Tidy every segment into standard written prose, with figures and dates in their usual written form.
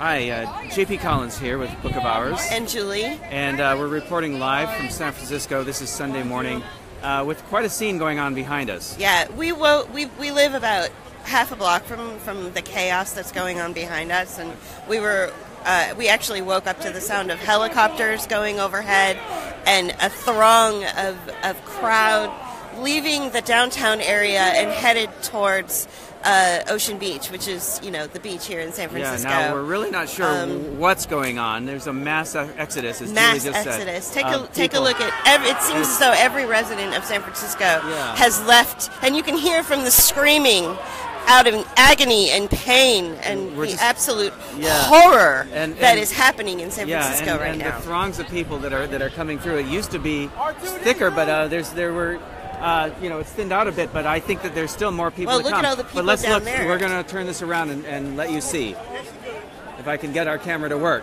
Hi, JP Collins here with Book of Hours. And Julie. And we're reporting live from San Francisco. This is Sunday morning with quite a scene going on behind us. Yeah, we live about half a block from the chaos that's going on behind us, and we actually woke up to the sound of helicopters going overhead and a throng of crowd leaving the downtown area and headed towards Ocean Beach, which is, the beach here in San Francisco. Yeah, now we're really not sure what's going on. There's a mass exodus, as Julie just said. Take a look at it seems as though every resident of San Francisco has left, and you can hear from the screaming out of agony and pain and the absolute horror that is happening in San Francisco right now. And the throngs of people that are coming through. It used to be thicker, but there were. It's thinned out a bit, but I think that there's still more people to come. Well, look at all the people but let's down look. there. We're going to turn this around and let you see if I can get our camera to work.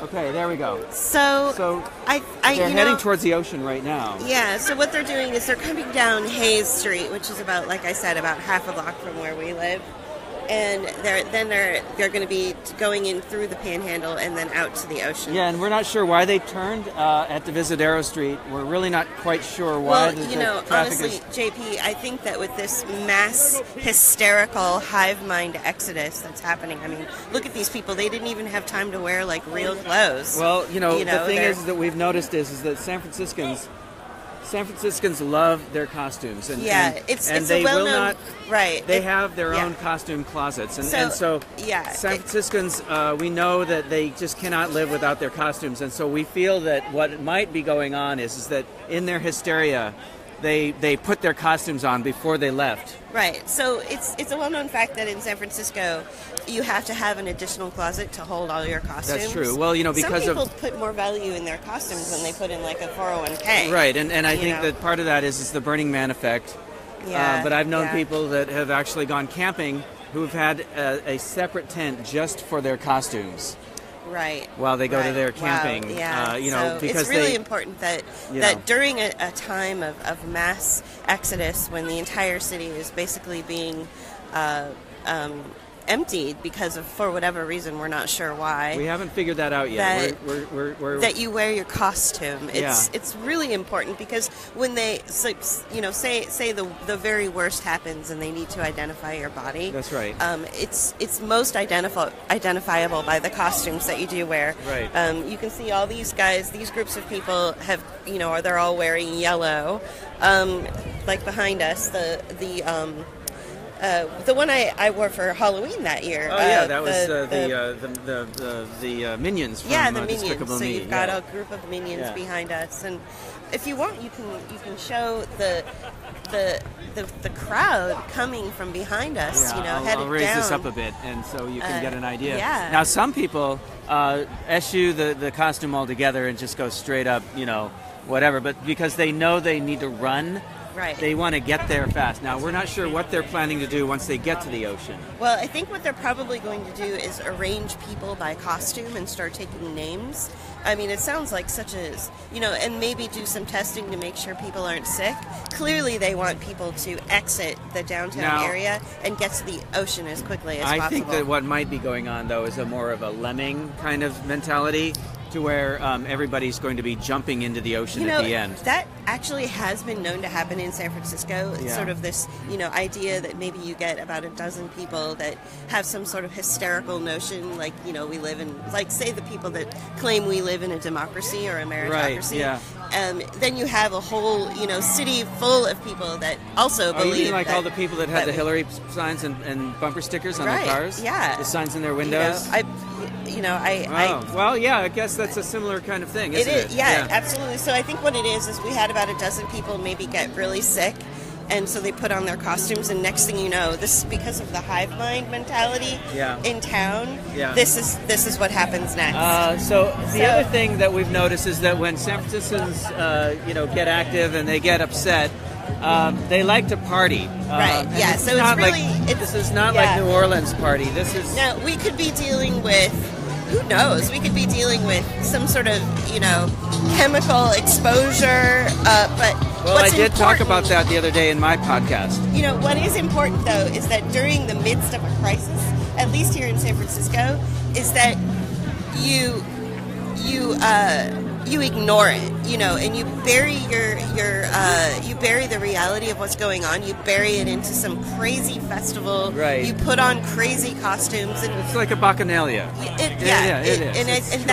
Okay, there we go. So they're heading towards the ocean right now. Yeah. So what they're doing is they're coming down Hayes Street, which is about, like I said, about half a block from where we live. And they're going to be going in through the Panhandle and then out to the ocean. Yeah, and we're not sure why they turned at the Visadero Street. We're really not quite sure why. Well, honestly, JP, I think that with this mass hysterical hive mind exodus that's happening, I mean, look at these people. They didn't even have time to wear like real clothes. Well, the thing is that we've noticed is that San Franciscans love their costumes, and it's they a well-known, will not. Right. They have their own costume closets, and so San Franciscans, we know that they just cannot live without their costumes, and so we feel that what might be going on is that in their hysteria, they put their costumes on before they left. Right. So it's a well-known fact that in San Francisco, you have to have an additional closet to hold all your costumes. That's true. Well, because some people put more value in their costumes than they put in like a 401k. Right, and I think that part of that is the Burning Man effect. Yeah. But I've known people that have actually gone camping who've had a separate tent just for their costumes. Right. While they go to their camping. Wow. Yeah. So because it's really important that during a time of mass exodus, when the entire city is basically being emptied because of, for whatever reason, we're not sure why. We haven't figured that out yet. That you wear your costume. It's really important because when they say the very worst happens and they need to identify your body. That's right. It's most identifiable by the costumes that you do wear. Right. You can see all these guys. These groups of people have they're all wearing yellow. Like behind us, the one I wore for Halloween that year. Oh yeah, that was the Minions from the Minions. Despicable So Me. you've got a group of Minions behind us, and if you want, you can show the crowd coming from behind us. Yeah, headed down. I'll raise this up a bit, and so you can get an idea. Yeah. Now some people eschew the costume altogether and just go straight up, whatever. But because they know they need to run. Right. They want to get there fast. Now, we're not sure what they're planning to do once they get to the ocean. Well, I think what they're probably going to do is arrange people by costume and start taking names. I mean, it sounds like and maybe do some testing to make sure people aren't sick. Clearly, they want people to exit the downtown area and get to the ocean as quickly as possible. I think that what might be going on, though, is more of a lemming kind of mentality, to where everybody's going to be jumping into the ocean at the end. That actually has been known to happen in San Francisco. It's sort of this, idea that maybe you get about a dozen people that have some sort of hysterical notion, like, we live in, like, say the people that claim we live in a democracy or a meritocracy. Right, yeah. Then you have a whole, city full of people that also believe. You mean like all the people that had the Hillary signs and bumper stickers on their cars? Yeah. The signs in their windows? Well, yeah, I guess that's a similar kind of thing, isn't it? Yeah, absolutely. So I think what it is we had about a dozen people maybe get really sick, and so they put on their costumes, and next thing you know, this is because of the hive mind mentality in town. Yeah. This is what happens next. So the other thing that we've noticed is that when San Franciscans, get active and they get upset, they like to party. Right. Yeah. So it's really this is not like New Orleans party. This is now we could be dealing with. Who knows? We could be dealing with some sort of, chemical exposure. But I did talk about that the other day in my podcast. What is important though is that during the midst of a crisis, at least here in San Francisco, is that you ignore it, and you bury you bury the reality of what's going on. You bury it into some crazy festival. Right. You put on crazy costumes, and it's like a bacchanalia. It is. And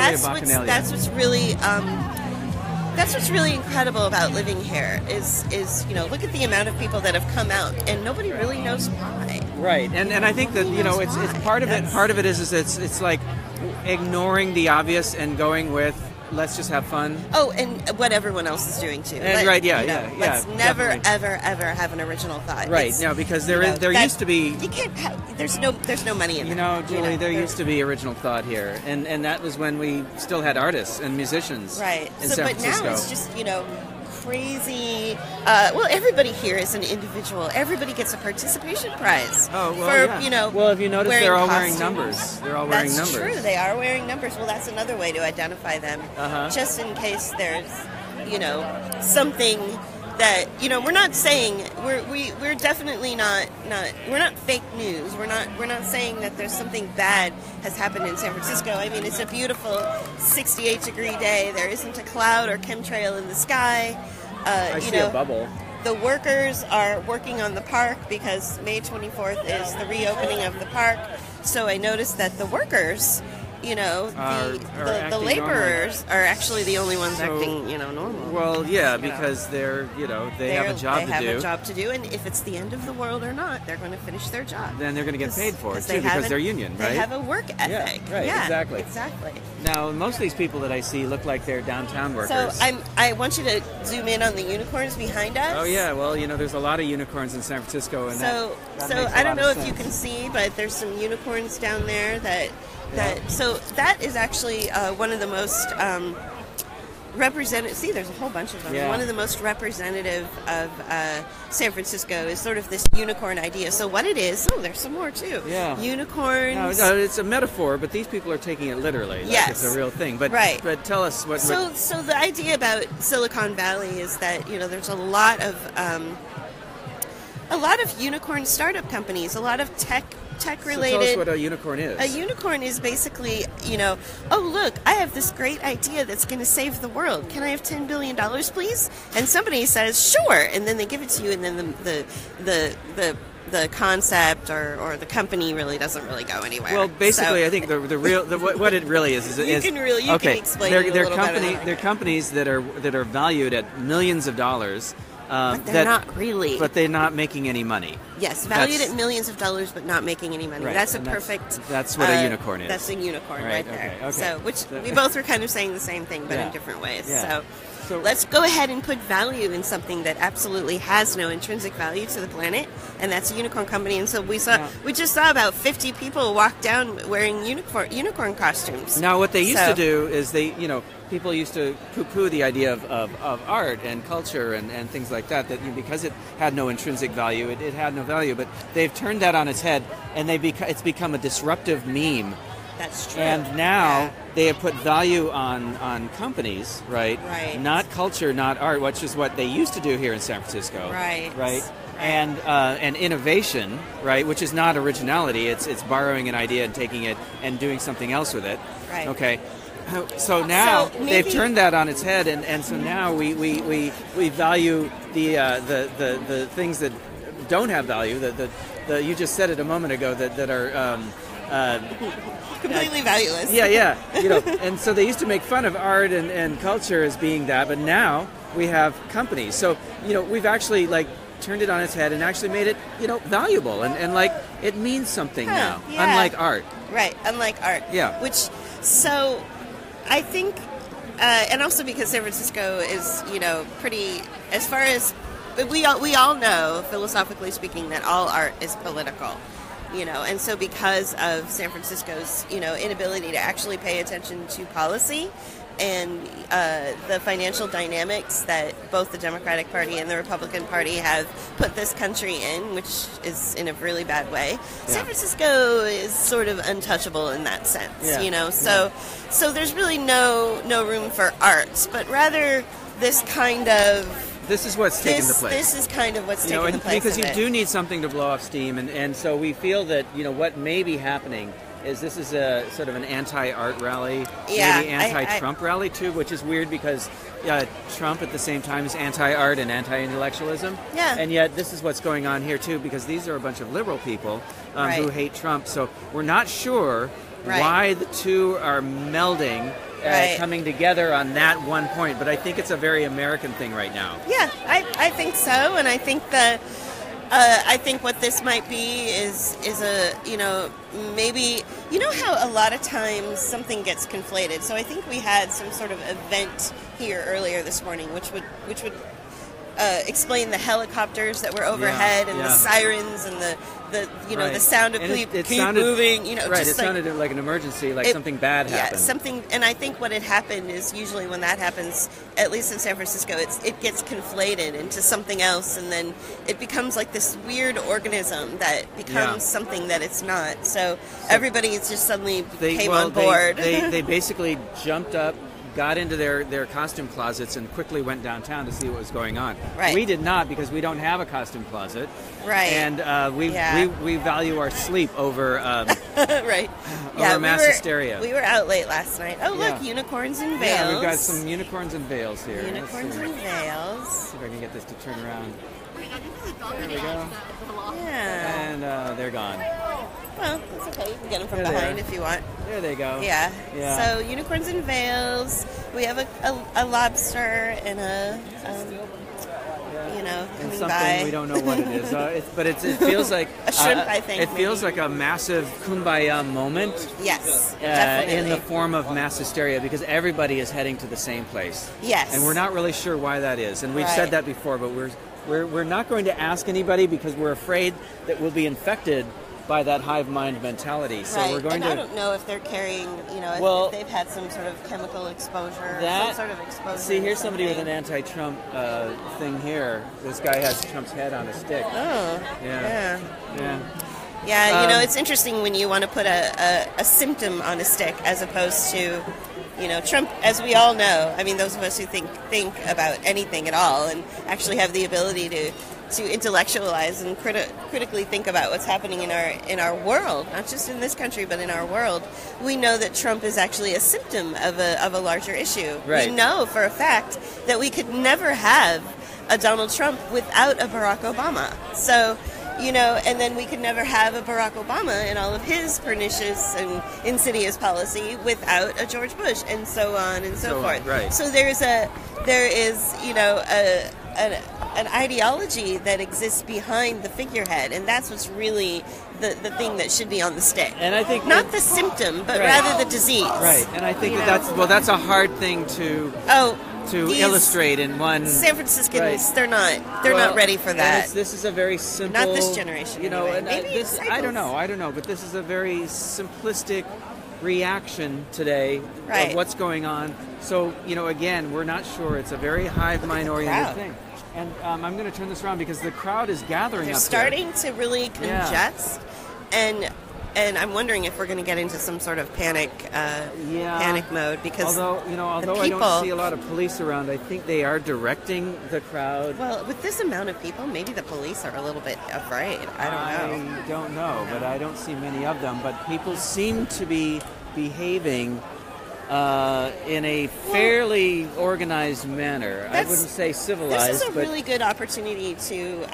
that's what's really incredible about living here is look at the amount of people that have come out, and nobody really knows why. Right. And I think that it's part of it. Part of it is it's like ignoring the obvious and going with, let's just have fun. Oh, and what everyone else is doing too. And Let's never, definitely. ever have an original thought. Right. No, because there used to be. You can't have. There's no money in it. Julie, there used to be original thought here, and that was when we still had artists and musicians. Right. In San Francisco. But now it's just crazy. Well, everybody here is an individual. Everybody gets a participation prize. Oh, well, for, well, if you notice, they're all costumes. wearing numbers. They're all wearing numbers. That's true. They are wearing numbers. Well, that's another way to identify them. Just in case there's, something that, we're not saying, we're definitely not we're not fake news. We're not saying that there's something bad has happened in San Francisco. I mean, it's a beautiful 68-degree day. There isn't a cloud or chemtrail in the sky. I see a bubble. The workers are working on the park because May 24th is the reopening of the park. So I noticed that the workers, the laborers are actually the only ones acting, normal. Well, yeah, because they have a job to do. They have a job to do, and if it's the end of the world or not, they're going to finish their job. Then they're going to get paid for it too, because they're union, right? They have a work ethic. Yeah, right, exactly. Now, most of these people that I see look like they're downtown workers. So I want you to zoom in on the unicorns behind us. Oh yeah, well, there's a lot of unicorns in San Francisco, and so I don't know if you can see, but there's some unicorns down there so that is actually one of the most representative. See, there's a whole bunch of them. Yeah. One of the most representative of San Francisco is sort of this unicorn idea. So what it is? Oh, there's some more too. Yeah. Unicorns. No, it's a metaphor, but these people are taking it literally. Like it's a real thing. But right. But tell us what. So the idea about Silicon Valley is that there's a lot of unicorn startup companies, a lot of tech related. So tell us what a unicorn is. A unicorn is basically, oh look, I have this great idea that's going to save the world. Can I have $10 billion, please? And somebody says, sure, and then they give it to you, and then the concept or the company really doesn't really go anywhere. Well, basically, I think the real what it really is you can explain it a little better. They're companies that are valued at millions of dollars. But they're not really. But they're not making any money. Yes, valued at millions of dollars, but not making any money. Right. That's That's what a unicorn is. That's a unicorn right there. Okay. So, we both were kind of saying the same thing, but in different ways. Yeah. So let's go ahead and put value in something that absolutely has no intrinsic value to the planet, and that's a unicorn company. And so we just saw about 50 people walk down wearing unicorn costumes. Now, what they used to do is people used to poo-poo the idea of art and culture and things like that because it had no intrinsic value, it had no value. But they've turned that on its head, and it's become a disruptive meme. That's true. And now they have put value on companies, right? Right. Not culture, not art, which is what they used to do here in San Francisco. Right. And innovation, right, which is not originality. It's borrowing an idea and taking it and doing something else with it. Right. Okay. So now they've turned that on its head, and so now we value the things that don't have value. You just said it a moment ago that are. Completely valueless. Yeah. And so they used to make fun of art and culture as being that, but now we have companies. So we've actually turned it on its head and actually made it valuable and it means something now, unlike art. Right, unlike art. Yeah. So I think, and also because San Francisco is pretty, as far as, but we all know, philosophically speaking, that all art is political. And so because of San Francisco's, inability to actually pay attention to policy and the financial dynamics that both the Democratic Party and the Republican Party have put this country in, which is in a really bad way, San Francisco is sort of untouchable in that sense, So there's really no room for arts, but rather this kind of this is what's taking the place. This is kind of what's taking the place because of you it. do need something to blow off steam, and so we feel that what may be happening is this is a sort of an anti-art rally, maybe anti-Trump rally too, which is weird because Trump at the same time is anti-art and anti-intellectualism. Yeah. And yet this is what's going on here too, because these are a bunch of liberal people who hate Trump. So we're not sure why the two are melding, coming together on that one point. But I think it's a very American thing right now. Yeah, I think so, and I think that. I think what this might be is a maybe how a lot of times something gets conflated. So I think we had some sort of event here earlier this morning, which would explain the helicopters that were overhead and the sirens and the sound of keep moving. It sounded like an emergency, like something bad happened. Yeah, something. And I think what had happened is usually when that happens, at least in San Francisco, it gets conflated into something else, and then it becomes like this weird organism that becomes something that it's not. So everybody just suddenly came on board. They basically jumped up, got into their costume closets and quickly went downtown to see what was going on. Right. We did not, because we don't have a costume closet. Right. And we value our sleep over right. over mass hysteria. We were out late last night. Oh, look, unicorns and veils. Yeah, we've got some unicorns and veils here. Unicorns and veils. Let's see if I can get this to turn around. There we go. Yeah. And they're gone. Well, that's okay. You can get them from behind if you want. There they go. Yeah. So unicorns and veils. We have a lobster and and coming something by. We don't know what it is. But it feels like a shrimp. I think it feels like a massive kumbaya moment. Yes, definitely. In the form of mass hysteria, because everybody is heading to the same place. Yes. And we're not really sure why that is. And we've said that before, but we're not going to ask anybody because we're afraid that we'll be infected by that hive mind mentality. So we're going I don't know if they're carrying, if they've had some sort of chemical exposure, some sort of exposure. See, here's somebody with an anti-Trump thing here. This guy has Trump's head on a stick. Oh, yeah. Yeah, it's interesting when you want to put a symptom on a stick as opposed to, Trump, as we all know, I mean, those of us who think about anything at all and actually have the ability to intellectualize and critically think about what's happening in our world, not just in this country, but in our world, we know that Trump is actually a symptom of a larger issue. Right. We know for a fact that we could never have a Donald Trump without a Barack Obama. So, and then we could never have a Barack Obama and all of his pernicious and insidious policy without a George Bush, and so on and so forth. Right. So there is an ideology that exists behind the figurehead, and that's what's really the thing that should be on the stick. And I think not the symptom, but rather the disease. Right. And I think that's a hard thing to illustrate in one. San Franciscans, they're not ready for that. This is a very simple. Not this generation. And maybe I don't know, but this is a very simplistic reaction today of what's going on. So, again, we're not sure. It's a very hive mind oriented thing. And I'm going to turn this around because the crowd is gathering They're up starting to really congest, and I'm wondering if we're going to get into some sort of panic mode, because although I don't see a lot of police around, I think they are directing the crowd. Well, with this amount of people, maybe the police are a little bit afraid. I don't know, but I don't see many of them. But people seem to be behaving in a fairly organized manner. I wouldn't say civilized. This is a really good opportunity to,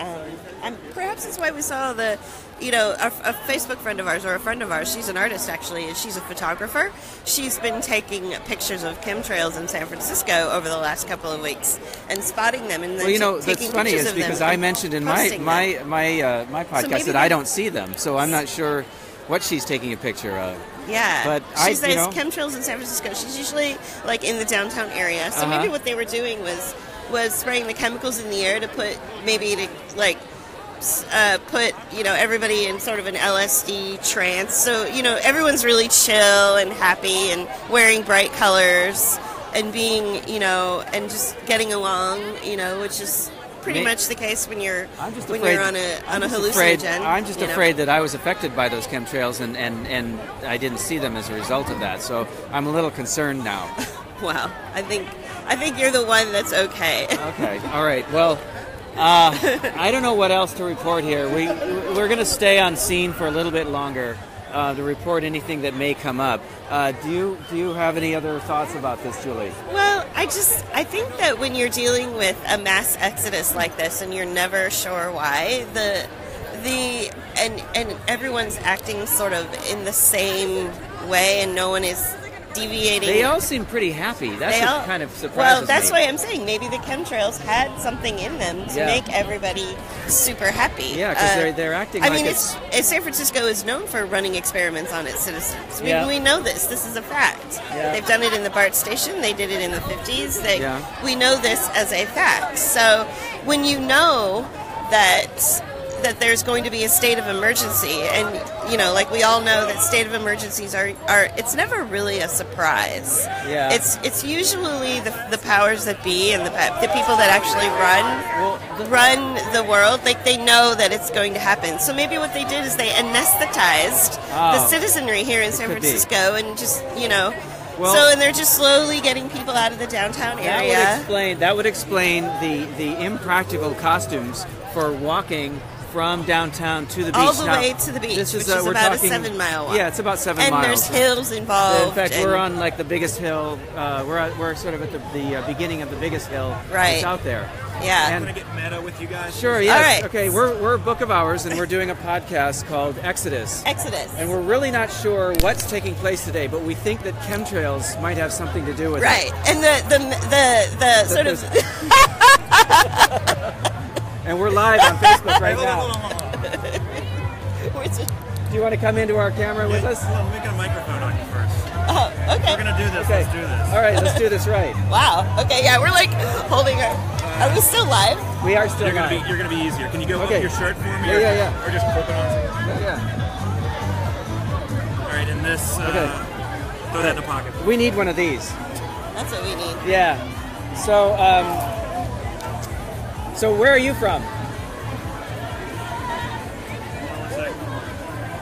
perhaps that's why we saw a Facebook friend of ours, or a friend of ours, she's an artist actually, and she's a photographer. She's been taking pictures of chemtrails in San Francisco over the last couple of weeks and spotting them. And then that's funny is because I mentioned in my podcast that I don't see them, so I'm not sure what she's taking a picture of. Yeah, but she says chemtrails in San Francisco. She's usually in the downtown area. So maybe what they were doing was spraying the chemicals in the air to put everybody in sort of an LSD trance. So everyone's really chill and happy and wearing bright colors and being and just getting along. Which is pretty much the case when you're on a hallucinogen. I'm just afraid that I was affected by those chemtrails and I didn't see them as a result of that. So I'm a little concerned now. Wow, I think you're the one that's okay. Okay, all right. Well, I don't know what else to report here. We're going to stay on scene for a little bit longer to report anything that may come up. Do you have any other thoughts about this, Julie? Well, I think that when you're dealing with a mass exodus like this and you're never sure why, and everyone's acting sort of in the same way and no one is deviating. They all seem pretty happy. That's what kind of surprises me. Well, that's why I'm saying maybe the chemtrails had something in them to make everybody super happy. Yeah, because they're acting like San Francisco is known for running experiments on its citizens. We know this. This is a fact. Yeah. They've done it in the BART station. They did it in the 50s. We know this as a fact. So when you know that there's going to be a state of emergency, and like we all know that state of emergencies are it's never really a surprise. Yeah. It's usually the powers that be and the people that actually run the world. Like they know that it's going to happen. So maybe what they did is they anesthetized the citizenry here in San Francisco and just and they're just slowly getting people out of the downtown area. That would explain the impractical costumes for walking from downtown to the beach. All the way to the beach, which is about a 7-mile walk. Yeah, it's about 7 miles. And there's hills involved. In fact, we're on like the biggest hill. We're sort of at the beginning of the biggest hill that's out there. Yeah. I'm going to get meta with you guys. Sure, yes. All right. Okay, we're Book of Hours, and we're doing a podcast called Exodus. And we're really not sure what's taking place today, but we think that chemtrails might have something to do with it. Right. And the sort of... And we're live on Facebook right now. Do you want to come into our camera with us? Let me get a microphone on you first. Oh, okay. We're going to do this. Okay. Let's do this. All right, let's do this right. Wow. Okay, yeah, we're like holding our... Are we still live? We are still live. You're going to be easier. Can you go with your shirt for me? Yeah. Or just clip it on? Yeah. All right, and this... throw that in the pocket. We need one of these. That's what we need. Yeah. So where are you from?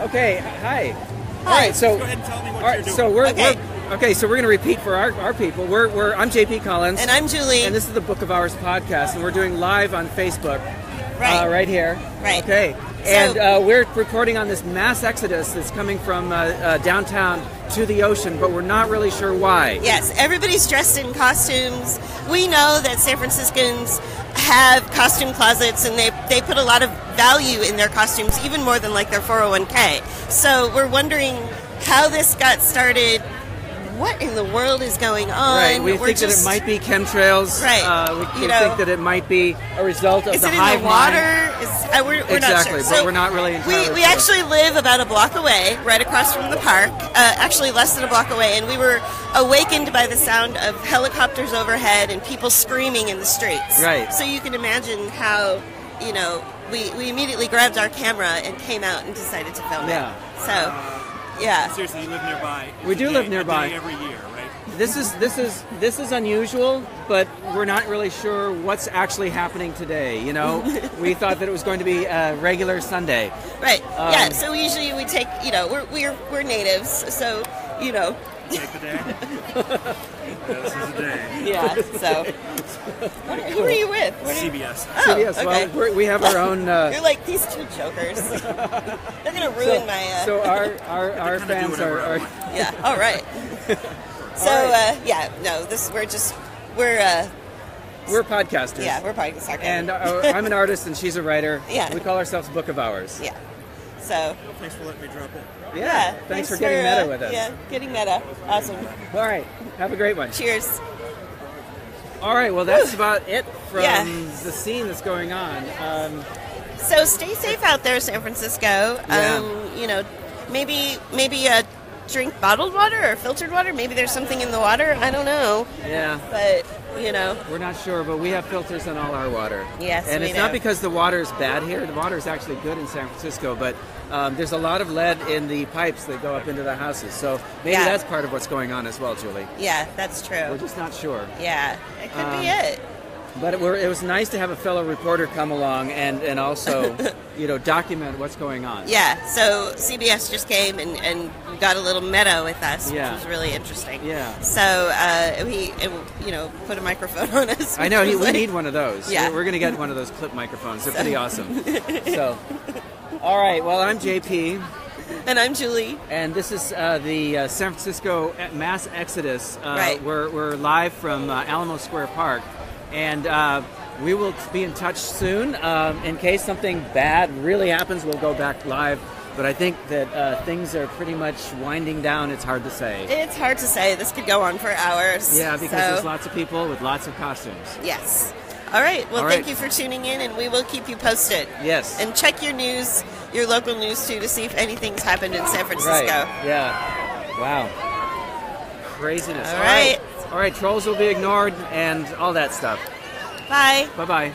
Okay, hi. All right, so go ahead and tell me what you're doing. So we're going to repeat for our people. I'm JP Collins, and I'm Julie, and this is the Book of Hours podcast, and we're doing live on Facebook, right here. Right. Okay. And we're reporting on this mass exodus that's coming from downtown to the ocean, but we're not really sure why. Yes, everybody's dressed in costumes. We know that San Franciscans have costume closets, and they put a lot of value in their costumes, even more than like their 401k. So we're wondering how this got started. What in the world is going on? Right, we think that it might be chemtrails. Right. We think that it might be a result of the hive mind. We're exactly, not sure. But we're not really entirely sure. We actually live about a block away, right across from the park, actually less than a block away, and we were awakened by the sound of helicopters overhead and people screaming in the streets. Right. So you can imagine how, we immediately grabbed our camera and came out and decided to film it. So... Yeah. Seriously, you live nearby. We do live nearby. Every year, right? This is unusual, but we're not really sure what's actually happening today. We thought that it was going to be a regular Sunday. Right. So we take. We're natives, so Take the day. This is a day. Yeah. So. Who are you with? CBS. Oh, CBS. Okay. Well, we have our own. You're like these two jokers. They're gonna ruin my. So our fans are. Yeah. All right. So we're podcasters. Yeah, we're podcasters. And I'm an artist, and she's a writer. Yeah. We call ourselves Book of Hours. Yeah. So. Thanks for letting me drop in. Yeah. Thanks for getting meta with us. Yeah, getting meta. Awesome. All right. Have a great one. Cheers. All right. Well, that's about it from the scene that's going on. So stay safe out there, San Francisco. Maybe drink bottled water or filtered water. Maybe there's something in the water. I don't know. Yeah. But we're not sure, but we have filters on all our water. Yes, and it's not because the water is bad here. The water is actually good in San Francisco, but there's a lot of lead in the pipes that go up into the houses. So maybe that's part of what's going on as well, Julie. Yeah, that's true. We're just not sure. Yeah, it could be it. But it was nice to have a fellow reporter come along and also, document what's going on. Yeah, so CBS just came and got a little meta with us, which was really interesting. Yeah. So he, put a microphone on us. I know, we need one of those. Yeah. We're going to get one of those clip microphones. They're pretty awesome. So, all right, well, I'm JP. And I'm Julie. And this is the San Francisco mass exodus. Right. We're live from Alamo Square Park. And we will be in touch soon. In case something bad really happens, we'll go back live. But I think that things are pretty much winding down. It's hard to say. It's hard to say. This could go on for hours. Yeah, because there's lots of people with lots of costumes. Yes. All right. Well, thank you for tuning in, and we will keep you posted. Yes. And check your news, your local news, too, to see if anything's happened in San Francisco. Right. Yeah. Wow. Craziness. All right. All right, trolls will be ignored and all that stuff. Bye. Bye-bye.